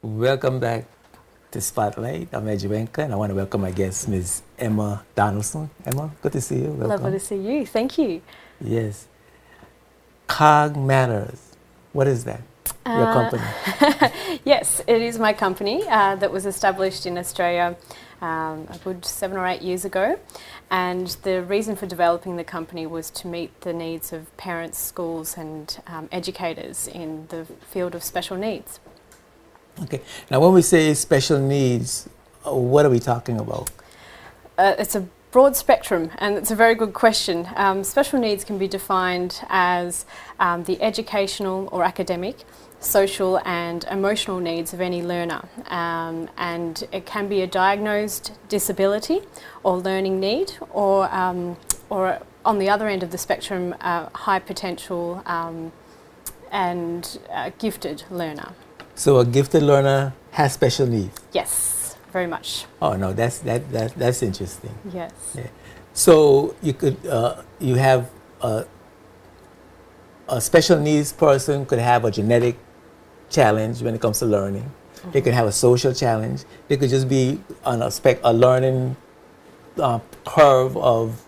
Welcome back to Spotlight. I'm Edgy Wenka, and I want to welcome my guest, Ms. Emma Donaldson. Emma, good to see you. Welcome. Lovely to see you. Thank you. Yes. Cog Matters. What is that? Your company? Yes, it is my company that was established in Australia a good 7 or 8 years ago. And the reason for developing the company was to meet the needs of parents, schools and educators in the field of special needs. Okay. Now, when we say special needs, what are we talking about? It's a broad spectrum, and it's a very good question. Special needs can be defined as the educational or academic, social and emotional needs of any learner, and it can be a diagnosed disability or learning need, or on the other end of the spectrum, a high potential and gifted learner. So a gifted learner has special needs? Yes, very much. Oh, no, that's interesting. Yes. Yeah. So you could, you have a special needs person could have a genetic challenge when it comes to learning. Mm-hmm. They could have a social challenge. They could just be on a learning curve of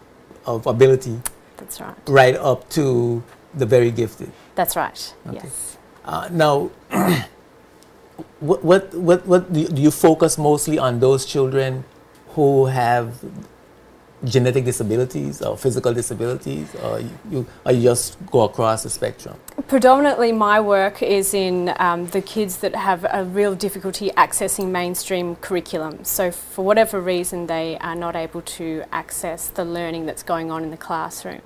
ability. That's right. Right up to the very gifted. That's right. Okay. Yes. Now, what do you focus mostly on those children who have genetic disabilities or physical disabilities, or you just go across the spectrum? Predominantly my work is in the kids that have a real difficulty accessing mainstream curriculum. So for whatever reason they are not able to access the learning that's going on in the classroom.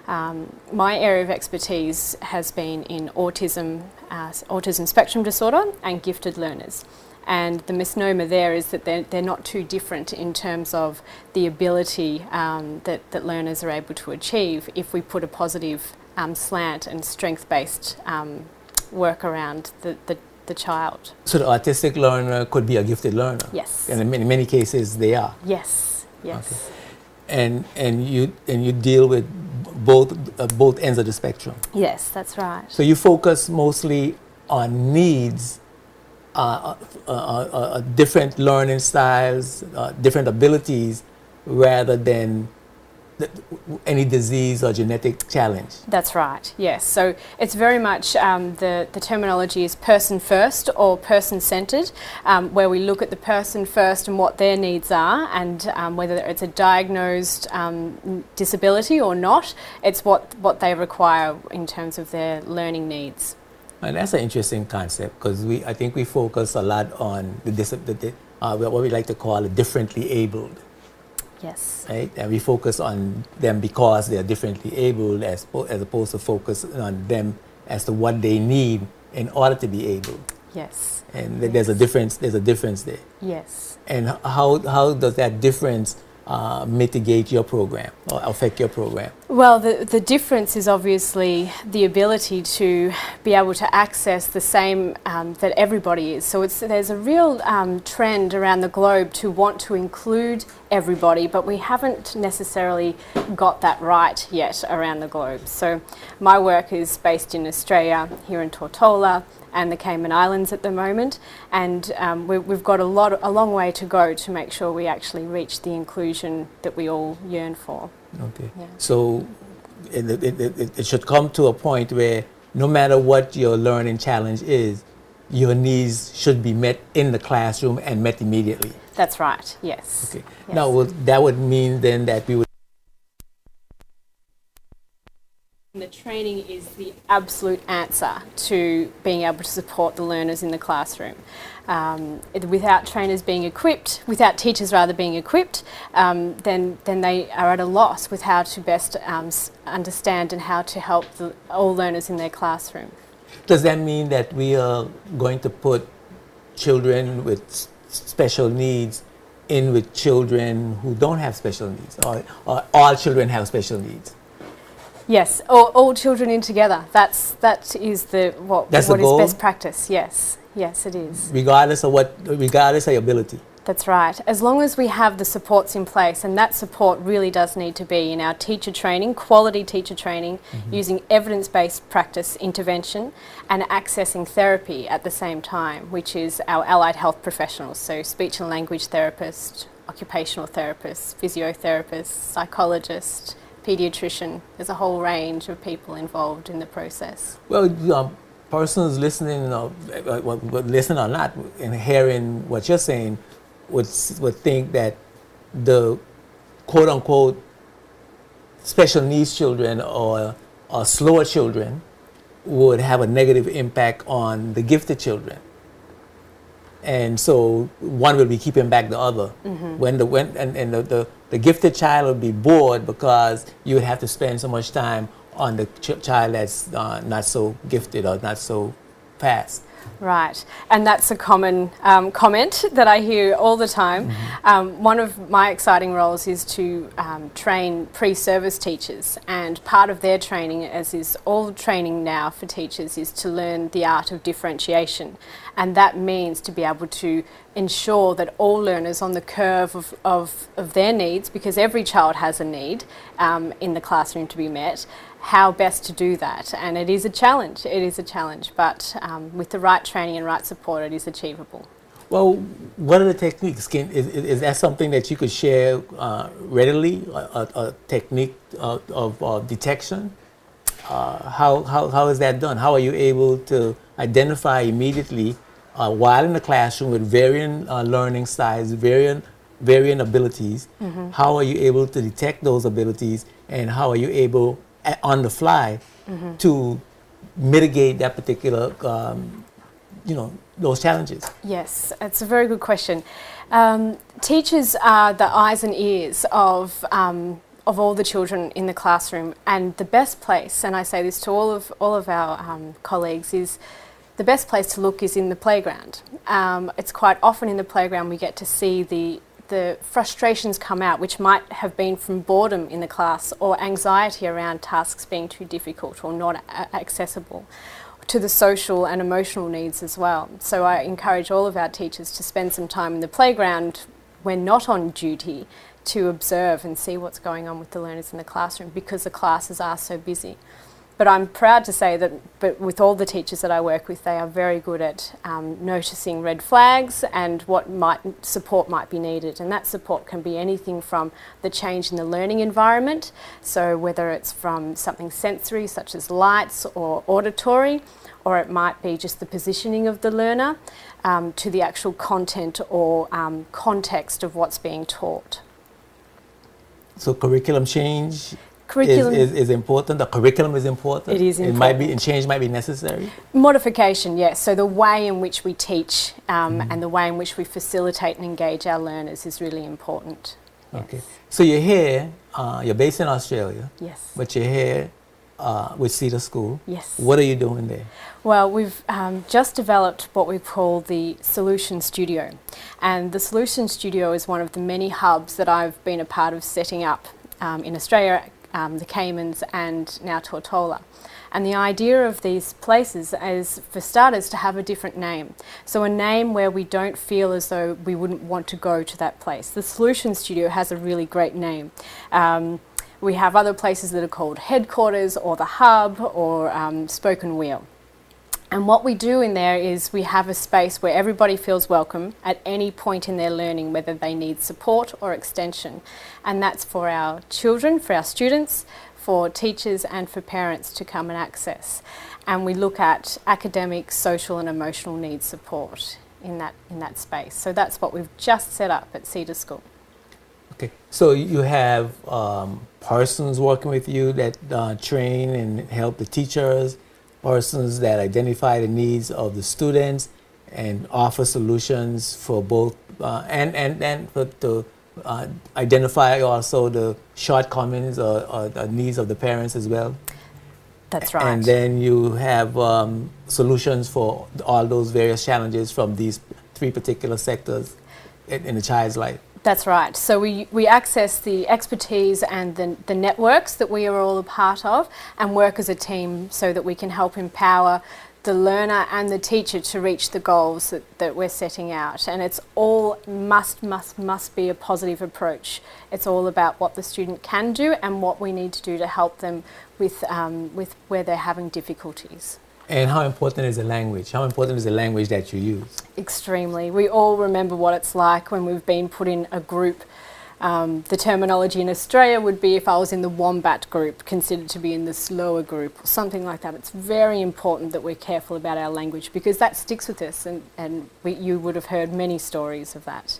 My area of expertise has been in autism, autism spectrum disorder and gifted learners. And the misnomer there is that they're not too different in terms of the ability that learners are able to achieve if we put a positive slant and strength-based work around the child. So the autistic learner could be a gifted learner? Yes. And in many cases they are? Yes, yes. Okay. And you deal with both ends of the spectrum? Yes, that's right. So you focus mostly on needs, different learning styles, different abilities, rather than any disease or genetic challenge. That's right, yes. So it's very much, the terminology is person first or person centred, where we look at the person first and what their needs are, and whether it's a diagnosed disability or not, it's what they require in terms of their learning needs. And that's an interesting concept, because I think we focus a lot on what we like to call a differently abled. Yes. Right? And we focus on them because they are differently abled, as opposed to focus on them as to what they need in order to be able. Yes. And there's a difference. There's a difference there. Yes. And how does that difference mitigate your program or affect your program? Well, the difference is obviously the ability to be able to access the same that everybody is. So there's a real trend around the globe to want to include everybody, but we haven't necessarily got that right yet around the globe. So my work is based in Australia, here in Tortola and the Cayman Islands at the moment, and we've got a long way to go to make sure we actually reach the inclusion that we all yearn for. Okay. Yeah. So it should come to a point where no matter what your learning challenge is, your needs should be met in the classroom and met immediately. That's right, yes. Okay. Yes. Now, that would mean then that we would... The training is the absolute answer to being able to support the learners in the classroom. Without trainers being equipped, without teachers rather being equipped, then they are at a loss with how to best understand and how to help all learners in their classroom. Does that mean that we are going to put children with special needs in with children who don't have special needs, or all children have special needs? Yes, all children in together. That is what is goal? best practice. Yes, yes, it is. Regardless of your ability. That's right. As long as we have the supports in place, and that support really does need to be in our teacher training, quality teacher training, using evidence-based practice intervention and accessing therapy at the same time, which is our allied health professionals, so speech and language therapists, occupational therapists, physiotherapists, psychologists, paediatrician. There's a whole range of people involved in the process. Well, persons listening, listen or not, and hearing what you're saying, would think that the quote unquote special needs children or slower children would have a negative impact on the gifted children. And so one will be keeping back the other. The gifted child will be bored because you would have to spend so much time on the child that's not so gifted or not so fast. Right, and that's a common comment that I hear all the time. One of my exciting roles is to train pre-service teachers, and part of their training, as is all training now for teachers, is to learn the art of differentiation, and that means to be able to ensure that all learners on the curve of their needs, because every child has a need in the classroom to be met, how best to do that. And it is a challenge, but with the right training and right support, it is achievable. Well, what are the techniques? Is that something that you could share readily, a technique of detection? How is that done? How are you able to identify immediately while in the classroom with varying learning styles, varying abilities? How are you able to detect those abilities, and how are you able on the fly to mitigate that particular, those challenges? Yes, it's a very good question. Teachers are the eyes and ears of all the children in the classroom, and the best place, and I say this to all of our colleagues, is the best place to look is in the playground. It's quite often in the playground we get to see the frustrations come out, which might have been from boredom in the class or anxiety around tasks being too difficult or not accessible, to the social and emotional needs as well. So I encourage all of our teachers to spend some time in the playground when not on duty to observe and see what's going on with the learners in the classroom, because the classes are so busy. But I'm proud to say that with all the teachers that I work with, they are very good at noticing red flags and what support might be needed. And that support can be anything from the change in the learning environment, so whether it's from something sensory such as lights or auditory, or it might be just the positioning of the learner, to the actual content or context of what's being taught. So curriculum change is important. The curriculum is important. It is important. It might be, and change might be necessary. Modification, yes. So the way in which we teach and the way in which we facilitate and engage our learners is really important. Okay. So you're here. You're based in Australia. Yes. But you're here with Cedar School. Yes. What are you doing there? Well, we've just developed what we call the Solution Studio, and the Solution Studio is one of the many hubs that I've been a part of setting up in Australia, the Caymans, and now Tortola. And the idea of these places is, for starters, to have a different name. So a name where we don't feel as though we wouldn't want to go to that place. The Solution Studio has a really great name. We have other places that are called Headquarters or the Hub or Spoken Wheel. And what we do in there is we have a space where everybody feels welcome at any point in their learning, whether they need support or extension. And that's for our children, for our students, for teachers and for parents to come and access. And we look at academic, social and emotional needs support in that space. So that's what we've just set up at Cedar School. Okay, so you have persons working with you that train and help the teachers, persons that identify the needs of the students and offer solutions for both, to identify also the shortcomings or the needs of the parents as well. That's right. And then you have solutions for all those various challenges from these three particular sectors in a child's life. That's right. So we access the expertise and the networks that we are all a part of and work as a team so that we can help empower the learner and the teacher to reach the goals that we're setting out. And it's all must be a positive approach. It's all about what the student can do and what we need to do to help them with where they're having difficulties. And how important is the language? How important is the language that you use? Extremely. We all remember what it's like when we've been put in a group. The terminology in Australia would be if I was in the wombat group, considered to be in the slower group, or something like that. It's very important that we're careful about our language because that sticks with us, and you would have heard many stories of that.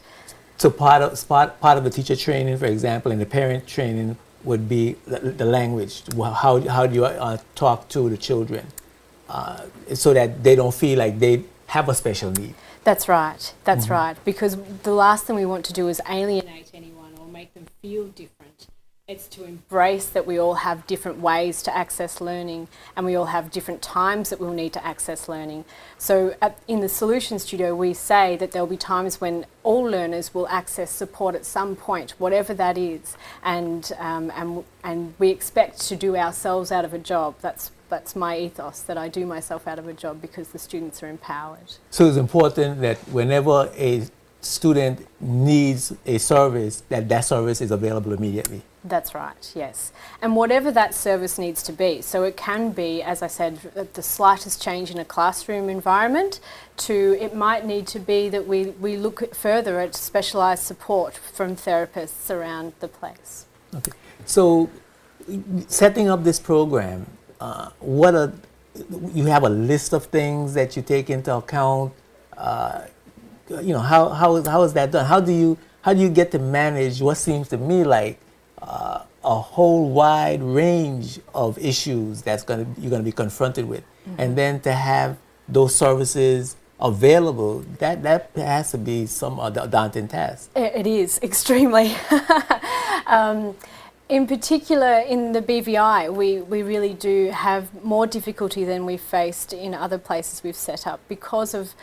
So part of the teacher training, for example, and the parent training would be the language. How do you talk to the children so that they don't feel like they have a special need? That's right. That's right. Because the last thing we want to do is alienate anyone or make them feel different. It's to embrace that we all have different ways to access learning and we all have different times that we'll need to access learning. So in the Solution Studio, we say that there'll be times when all learners will access support at some point, whatever that is, and we expect to do ourselves out of a job. That's my ethos, that I do myself out of a job because the students are empowered. So it's important that whenever a student needs a service, that service is available immediately. That's right, yes. And whatever that service needs to be. So it can be, as I said, the slightest change in a classroom environment to it might need to be that we look further at specialised support from therapists around the place. Okay. So setting up this program, you have a list of things that you take into account? How is that done? How do you get to manage what seems to me like a whole wide range of issues you're going to be confronted with, and then to have those services available, that has to be some daunting task. It is extremely. In particular, in the BVI, we really do have more difficulty than we've faced in other places we've set up because of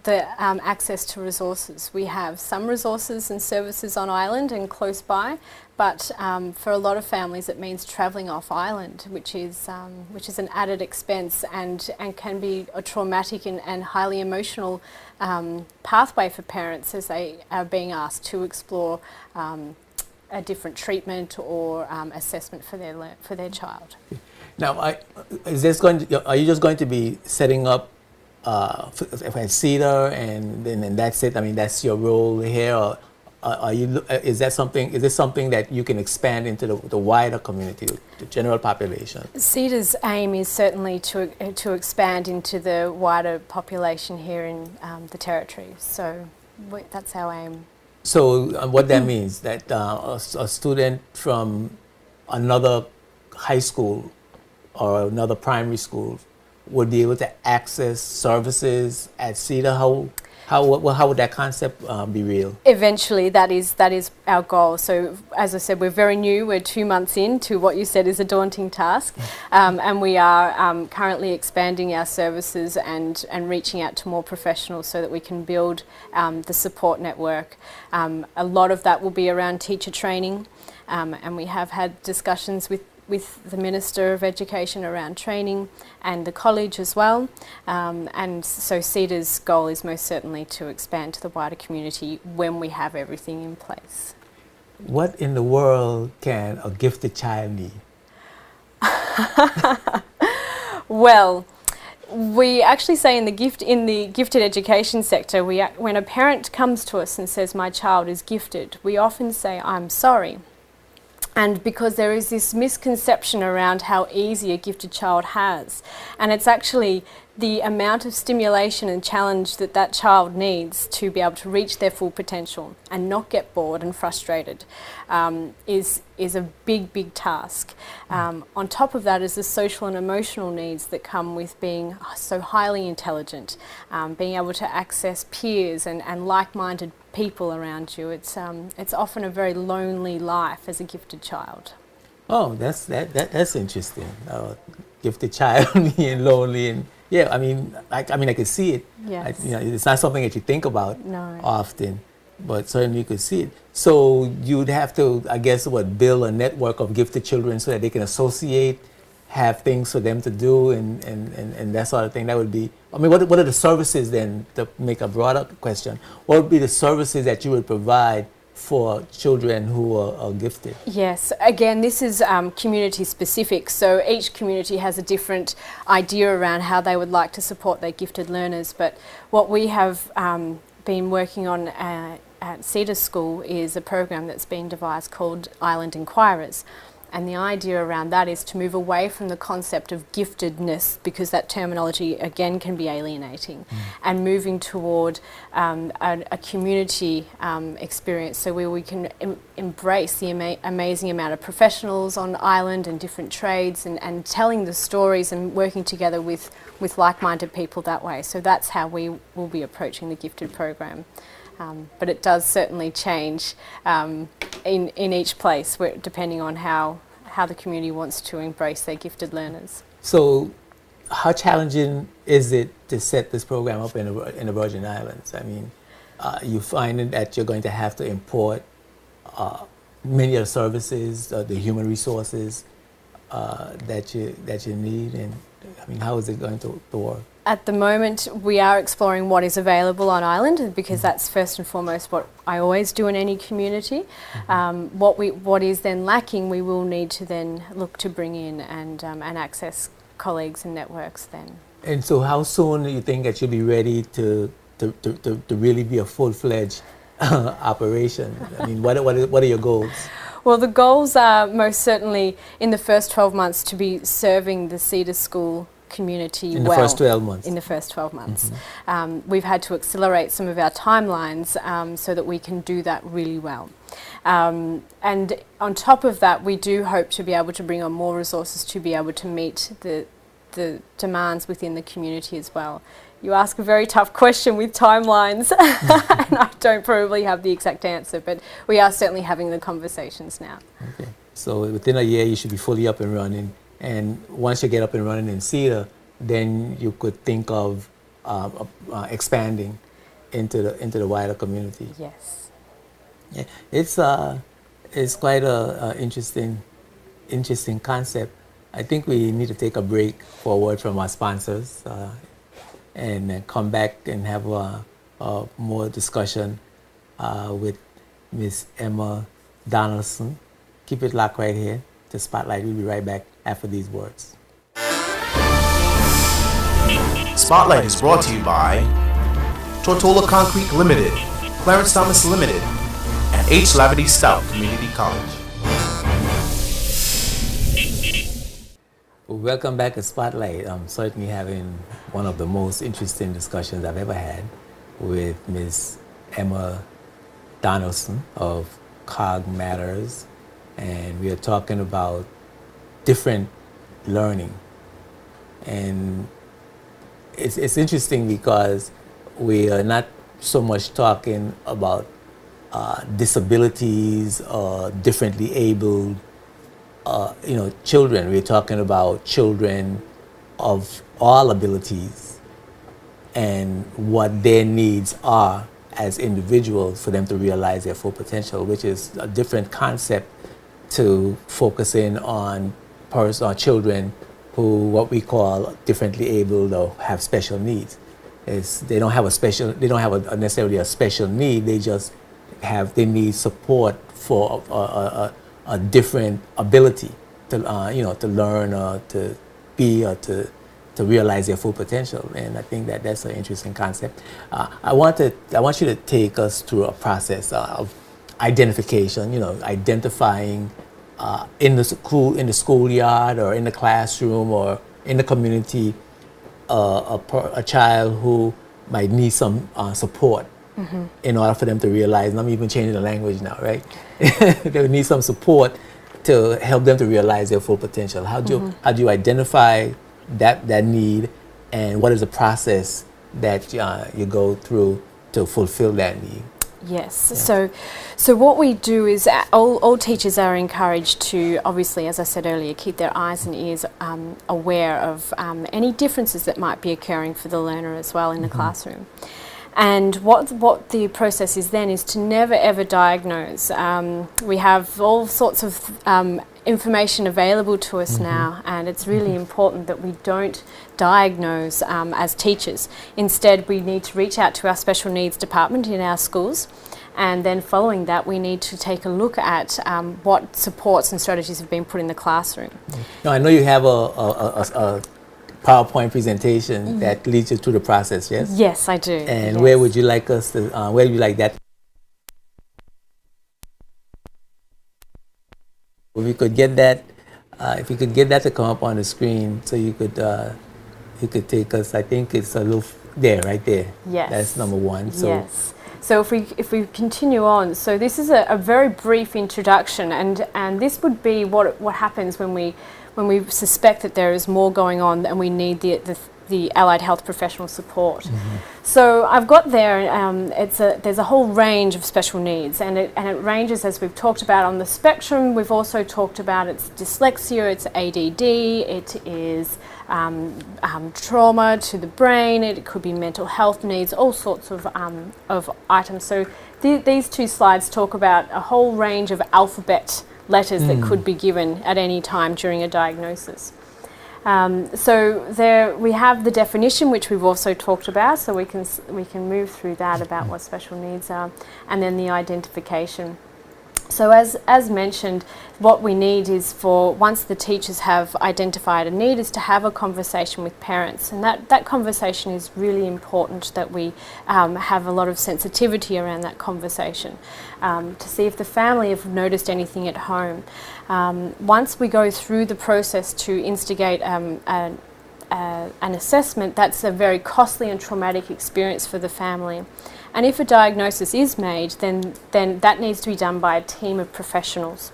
the access to resources. We have some resources and services on island and close by, but for a lot of families it means travelling off island, which is an added expense and can be a traumatic and highly emotional pathway for parents as they are being asked to explore a different treatment or assessment for their child. Now, are you just going to be setting up at CEDAR and that's it? I mean, that's your role here, or is this something that you can expand into the wider community, the general population? CEDAR's aim is certainly to expand into the wider population here in the Territory. So that's our aim. So what that means, that a student from another high school or another primary school would be able to access services at CEDAR? How would that concept be real? Eventually, that is our goal. So, as I said, we're very new. We're 2 months into what you said is a daunting task, and we are currently expanding our services and reaching out to more professionals so that we can build the support network. A lot of that will be around teacher training, and we have had discussions with the Minister of Education around training and the college as well. And so CEDAR's goal is most certainly to expand to the wider community when we have everything in place. What in the world can a gifted child need? Well, we actually say in the gifted education sector, when a parent comes to us and says, "My child is gifted," we often say, "I'm sorry." And because there is this misconception around how easy a gifted child has. And it's actually the amount of stimulation and challenge that child needs to be able to reach their full potential and not get bored and frustrated is a big task. On top of that is the social and emotional needs that come with being so highly intelligent, being able to access peers and like-minded people around you. It's often a very lonely life as a gifted child. Oh, that's interesting. Gifted child being lonely, and yeah, I mean, I could see it. Yes. It's not something that you think about No. often, but certainly you could see it. So you'd have to, I guess, build a network of gifted children so that they can associate, have things for them to do and that sort of thing. That would be, I mean, what are the services then, to make a broader question, what would be the services that you would provide for children who are gifted? Yes, again, this is community specific, so each community has a different idea around how they would like to support their gifted learners. But what we have been working on at Cedar School is a program that's been devised called Island Inquirers. And the idea around that is to move away from the concept of giftedness, because that terminology again can be alienating, and moving toward a community experience, so where we can embrace the amazing amount of professionals on island and different trades, and telling the stories and working together with like-minded people that way. So that's how we will be approaching the gifted program. But it does certainly change in each place, depending on how the community wants to embrace their gifted learners. So how challenging is it to set this program up in the Virgin Islands? I mean, you find that you're going to have to import many of the services, the human resources that you need, and I mean, how is it going to work? At the moment, we are exploring what is available on island, because that's first and foremost what I always do in any community. What is then lacking, we will need to then look to bring in and access colleagues and networks then. And so, how soon do you think that you'll be ready to really be a full-fledged operation? I mean, what are your goals? Well, the goals are most certainly in the first 12 months to be serving the Cedar School community in the first 12 months. In the first 12 months. We've had to accelerate some of our timelines so that we can do that really well. And on top of that, we do hope to be able to bring on more resources to be able to meet the demands within the community as well. You ask a very tough question with timelines, and I don't probably have the exact answer, but we are certainly having the conversations now. Okay. So within a year, you should be fully up and running. And once you get up and running in Cedar, then you could think of expanding into the wider community. Yes. Yeah, it's quite a interesting concept. I think we need to take a break for a word from our sponsors, and then come back and have a more discussion with Miss Emma Donaldson. Keep it locked right here to Spotlight. We'll be right back after these words. Spotlight is brought to you by Tortola Concrete Limited, Clarence Thomas Limited, and H. Lavity Stout Community College. Welcome back to Spotlight. I'm certainly having one of the most interesting discussions I've ever had with Ms. Emma Donaldson of COG Matters, and we are talking about different learning. And it's interesting because we are not so much talking about disabilities or differently abled children. We're talking about children of all abilities and what their needs are as individuals for them to realize their full potential, which is a different concept to focusing on children who what we call differently abled or have special needs. They don't have necessarily a special need. They need support for a different ability to learn or to be or to realize their full potential. And I think that's an interesting concept. I want you to take us through a process of identification. Identifying in the schoolyard or in the classroom or in the community a child who might need some support in order for them to realize, and I'm even changing the language now, right? They would need some support to help them to realize their full potential. How do you identify that need, and what is the process that you go through to fulfill that need? Yes. Yeah. So what we do is all teachers are encouraged to, obviously, as I said earlier, keep their eyes and ears aware of any differences that might be occurring for the learner as well in the classroom. And what the process is then is to never ever diagnose. We have all sorts of information available to us now, and it's really important that we don't diagnose as teachers. Instead, we need to reach out to our special needs department in our schools, and then following that we need to take a look at what supports and strategies have been put in the classroom. Now, I know you have a PowerPoint presentation that leads you through the process, yes? Yes, I do. And yes. where would you like us to, where would you like that? If we could get that, if you could get that to come up on the screen, so you could take us. I think it's a little there, right there. Yes. That's number one. So yes. So if we continue on, so this is a very brief introduction, and this would be what happens when we suspect that there is more going on and we need the allied health professional support. So I've got there, there's a whole range of special needs, and it ranges, as we've talked about, on the spectrum. We've also talked about it's dyslexia, it's ADD, it is trauma to the brain, it could be mental health needs, all sorts of items. So these two slides talk about a whole range of alphabet letters that could be given at any time during a diagnosis. So there we have the definition, which we've also talked about, so we can move through that about what special needs are, and then the identification. So as mentioned, what we need is for, once the teachers have identified a need, is to have a conversation with parents, and that conversation is really important, that we have a lot of sensitivity around that conversation to see if the family have noticed anything at home. Once we go through the process to instigate an assessment, that's a very costly and traumatic experience for the family. And if a diagnosis is made, then that needs to be done by a team of professionals.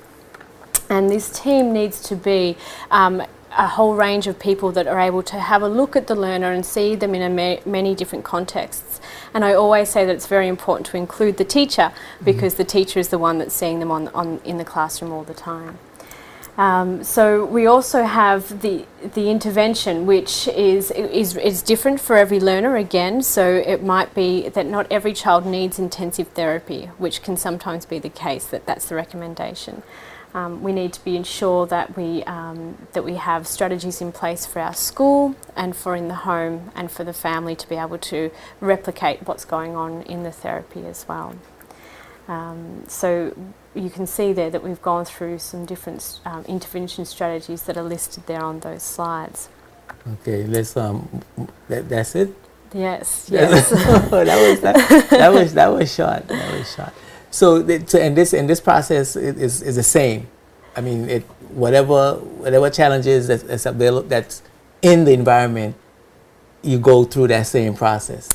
And this team needs to be a whole range of people that are able to have a look at the learner and see them in many different contexts. And I always say that it's very important to include the teacher, because the teacher is the one that's seeing them in the classroom all the time. So we also have the intervention, which is different for every learner again. So it might be that not every child needs intensive therapy, which can sometimes be the case, that's the recommendation. We need to be ensure that we have strategies in place for our school and for in the home and for the family to be able to replicate what's going on in the therapy as well. So you can see there that we've gone through some different intervention strategies that are listed there on those slides. okay, let's that's it. Yes. that was short. That was short. So and this process is the same. I mean, whatever challenges that's available, that's in the environment, you go through that same process.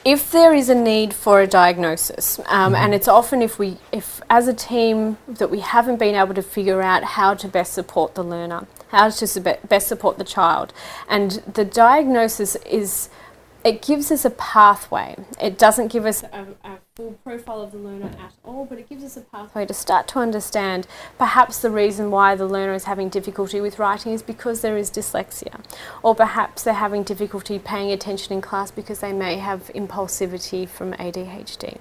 If there is a need for a diagnosis, and it's often if as a team that we haven't been able to figure out how to best support the learner, how to best support the child, and the diagnosis it gives us a pathway. It doesn't give us a full profile of the learner at all, but it gives us a pathway to start to understand perhaps the reason why the learner is having difficulty with writing is because there is dyslexia, or perhaps they're having difficulty paying attention in class because they may have impulsivity from ADHD.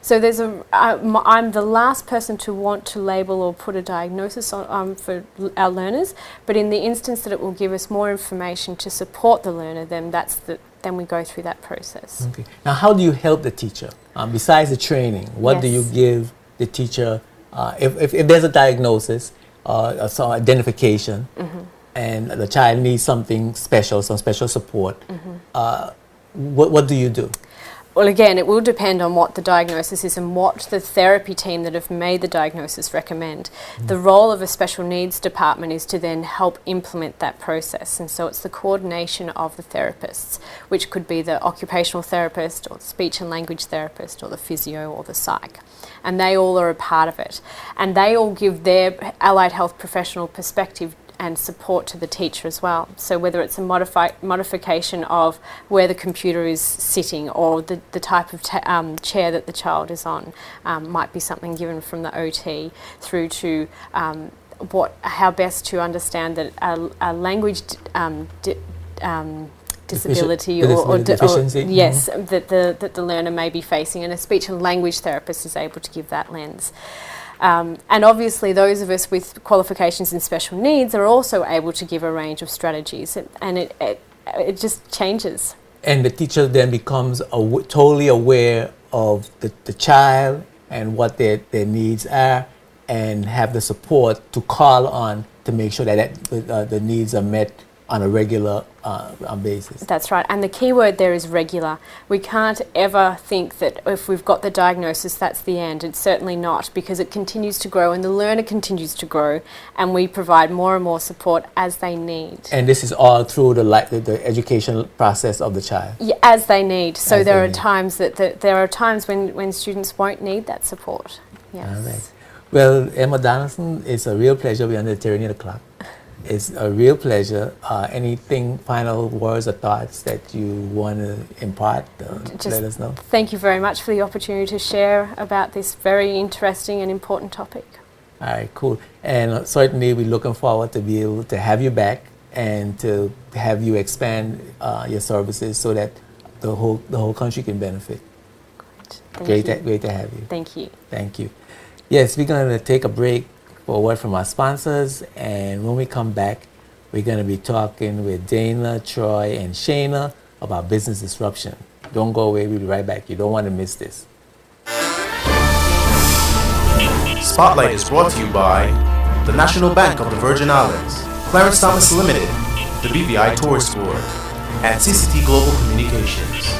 So I'm the last person to want to label or put a diagnosis on for our learners, but in the instance that it will give us more information to support the learner, then then we go through that process. Okay. Now, how do you help the teacher? Besides the training, what do you give the teacher if there's a diagnosis, some identification, and the child needs something special, some special support? What do you do? Well, again, it will depend on what the diagnosis is and what the therapy team that have made the diagnosis recommend. The role of a special needs department is to then help implement that process, and so it's the coordination of the therapists, which could be the occupational therapist or the speech and language therapist or the physio or the psych, and they all are a part of it, and they all give their allied health professional perspective and support to the teacher as well. So whether it's a modification of where the computer is sitting or the type of chair that the child is on, might be something given from the OT, through to how best to understand that a language disability or deficiency. Yes, that the learner may be facing, and a speech and language therapist is able to give that lens. And obviously those of us with qualifications in special needs are also able to give a range of strategies, and it just changes. And the teacher then becomes totally aware of the child and what their needs are, and have the support to call on to make sure that the needs are met on a regular basis. That's right, and the key word there is regular. We can't ever think that if we've got the diagnosis, that's the end. It's certainly not, because it continues to grow and the learner continues to grow, and we provide more and more support as they need. And this is all through the educational process of the child. Yeah, as they need. So As there they are need. times there are times when students won't need that support. Yes. All right. Well, Emma Donaldson, it's a real pleasure. We're under the tyranny of the clock. It's a real pleasure. Anything, final words or thoughts that you want to impart? Just let us know. Thank you very much for the opportunity to share about this very interesting and important topic. All right, cool. And certainly we're looking forward to be able to have you back and to have you expand your services so that the whole country can benefit. Thank you. Great to have you. Thank you. Thank you. Yes, we're going to take a break for a word from our sponsors, and when we come back, we're going to be talking with Dana, Troy, and Shayna about business disruption. Don't go away. We'll be right back. You don't want to miss this. Spotlight is brought to you by the National Bank of the Virgin Islands, Clarence Thomas Limited, the BVI Tourist Board, and CCT Global Communications.